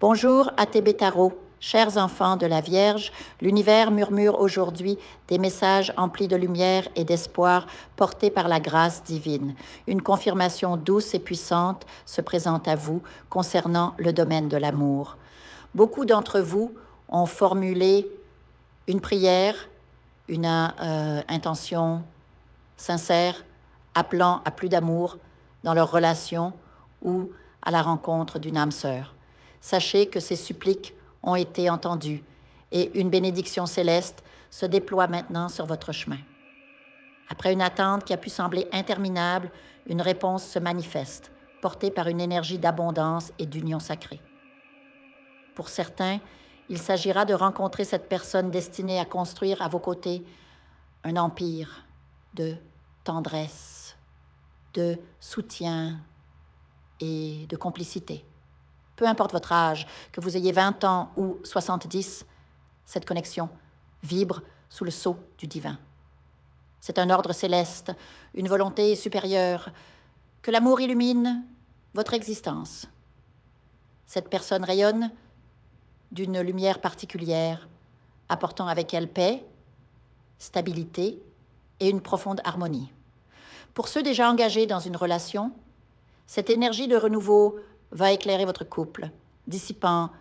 Bonjour à Tébétaro, chers enfants de la Vierge, l'univers murmure aujourd'hui des messages emplis de lumière et d'espoir portés par la grâce divine. Une confirmation douce et puissante se présente à vous concernant le domaine de l'amour. Beaucoup d'entre vous ont formulé une prière, une intention sincère, appelant à plus d'amour dans leur relation ou à la rencontre d'une âme sœur. Sachez que ces suppliques ont été entendues et une bénédiction céleste se déploie maintenant sur votre chemin. Après une attente qui a pu sembler interminable, une réponse se manifeste, portée par une énergie d'abondance et d'union sacrée. Pour certains, il s'agira de rencontrer cette personne destinée à construire à vos côtés un empire de tendresse, de soutien et de complicité. Peu importe votre âge, que vous ayez 20 ans ou 70, cette connexion vibre sous le sceau du divin. C'est un ordre céleste, une volonté supérieure, que l'amour illumine votre existence. Cette personne rayonne d'une lumière particulière, apportant avec elle paix, stabilité et une profonde harmonie. Pour ceux déjà engagés dans une relation, cette énergie de renouveau va éclairer votre couple, dissipant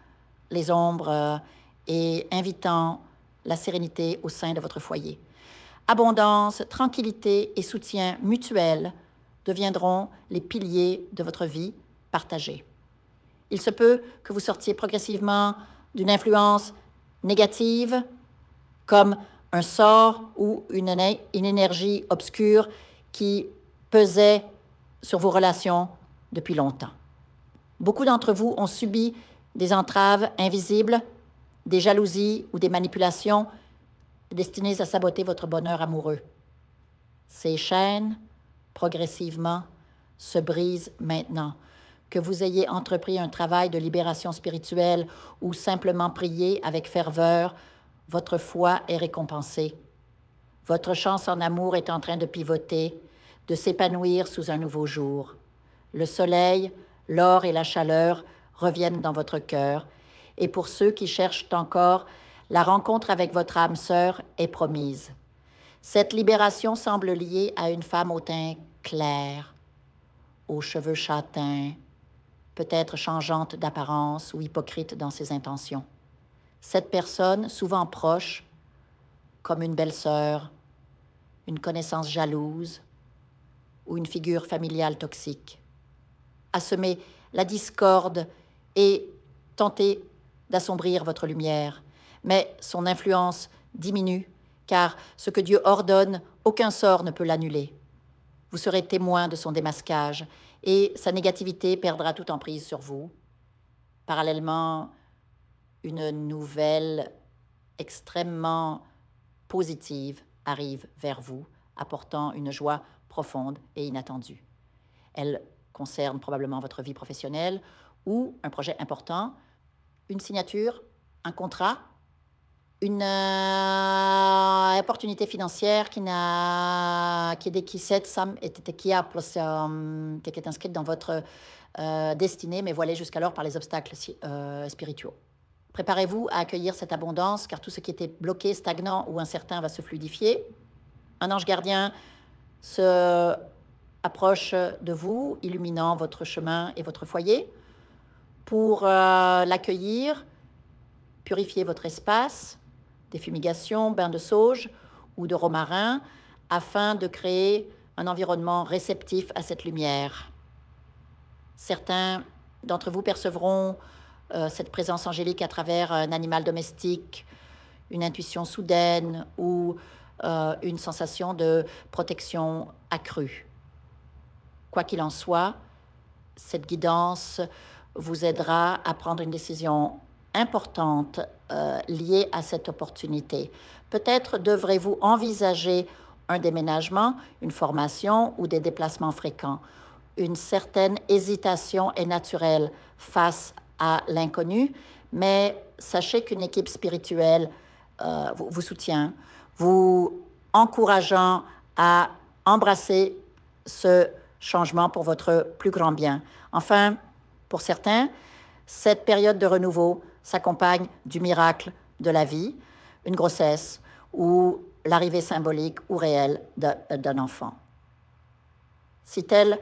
les ombres et invitant la sérénité au sein de votre foyer. Abondance, tranquillité et soutien mutuel deviendront les piliers de votre vie partagée. Il se peut que vous sortiez progressivement d'une influence négative, comme un sort ou une énergie obscure qui pesait sur vos relations depuis longtemps. Beaucoup d'entre vous ont subi des entraves invisibles, des jalousies ou des manipulations destinées à saboter votre bonheur amoureux. Ces chaînes, progressivement, se brisent maintenant. Que vous ayez entrepris un travail de libération spirituelle ou simplement prié avec ferveur, votre foi est récompensée. Votre chance en amour est en train de pivoter, de s'épanouir sous un nouveau jour. Le soleil, l'or et la chaleur reviennent dans votre cœur. Et pour ceux qui cherchent encore, la rencontre avec votre âme sœur est promise. Cette libération semble liée à une femme au teint clair, aux cheveux châtains, peut-être changeante d'apparence ou hypocrite dans ses intentions. Cette personne, souvent proche, comme une belle-sœur, une connaissance jalouse ou une figure familiale toxique, a semé la discorde et tenté d'assombrir votre lumière. Mais son influence diminue, car ce que Dieu ordonne, aucun sort ne peut l'annuler. Vous serez témoin de son démasquage et sa négativité perdra toute emprise sur vous. Parallèlement, une nouvelle extrêmement positive arrive vers vous, apportant une joie profonde et inattendue. Elle concerne probablement votre vie professionnelle ou un projet important, une signature, un contrat, une opportunité financière qui est inscrite dans votre destinée, mais voilée jusqu'alors par les obstacles spirituels. Préparez-vous à accueillir cette abondance, car tout ce qui était bloqué, stagnant ou incertain va se fluidifier. Un ange gardien se approche de vous, illuminant votre chemin et votre foyer. Pour l'accueillir, purifiez votre espace, des fumigations, bains de sauge ou de romarin, afin de créer un environnement réceptif à cette lumière. Certains d'entre vous percevront cette présence angélique à travers un animal domestique, une intuition soudaine ou une sensation de protection accrue. Quoi qu'il en soit, cette guidance vous aidera à prendre une décision importante liée à cette opportunité. Peut-être devrez-vous envisager un déménagement, une formation ou des déplacements fréquents. Une certaine hésitation est naturelle face à l'inconnu, mais sachez qu'une équipe spirituelle vous soutient, vous encourageant à embrasser ce changement pour votre plus grand bien. Enfin, pour certains, Cette période de renouveau s'accompagne du miracle de la vie, une grossesse ou l'arrivée symbolique ou réelle d'un enfant. Si tel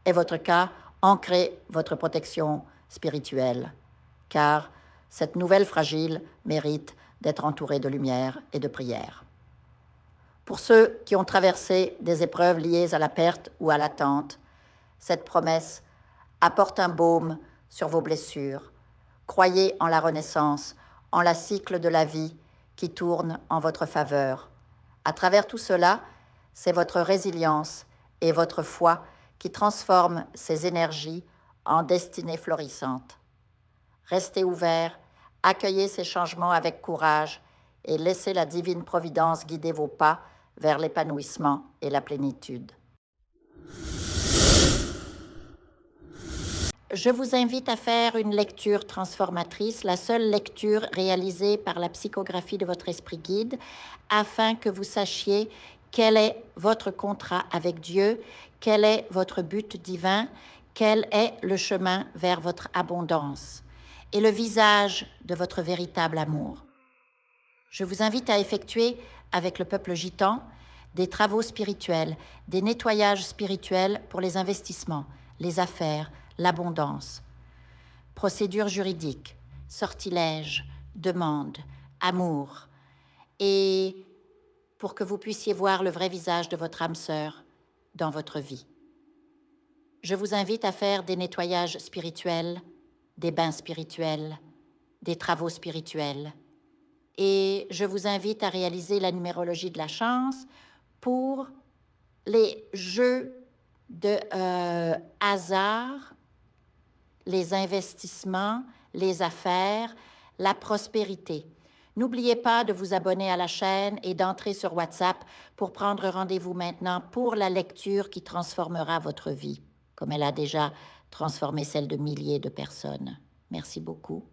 est votre cas, ancrez votre protection spirituelle, car cette nouvelle fragile mérite d'être entourée de lumière et de prière. Pour ceux qui ont traversé des épreuves liées à la perte ou à l'attente, cette promesse apporte un baume sur vos blessures. Croyez en la renaissance, en la cycle de la vie qui tourne en votre faveur. À travers tout cela, c'est votre résilience et votre foi qui transforment ces énergies en destinées florissantes. Restez ouverts, accueillez ces changements avec courage et laissez la divine providence guider vos pas vers l'épanouissement et la plénitude. Je vous invite à faire une lecture transformatrice, la seule lecture réalisée par la psychographie de votre esprit guide, afin que vous sachiez quel est votre contrat avec Dieu, quel est votre but divin, quel est le chemin vers votre abondance et le visage de votre véritable amour. Je vous invite à effectuer avec le peuple gitan des travaux spirituels, des nettoyages spirituels pour les investissements, les affaires, l'abondance. Procédures juridiques, sortilèges, demandes, amour. Et pour que vous puissiez voir le vrai visage de votre âme sœur dans votre vie. Je vous invite à faire des nettoyages spirituels, des bains spirituels, des travaux spirituels. Et je vous invite à réaliser la numérologie de la chance pour les jeux de hasard, les investissements, les affaires, la prospérité. N'oubliez pas de vous abonner à la chaîne et d'entrer sur WhatsApp pour prendre rendez-vous maintenant pour la lecture qui transformera votre vie, comme elle a déjà transformé celle de milliers de personnes. Merci beaucoup.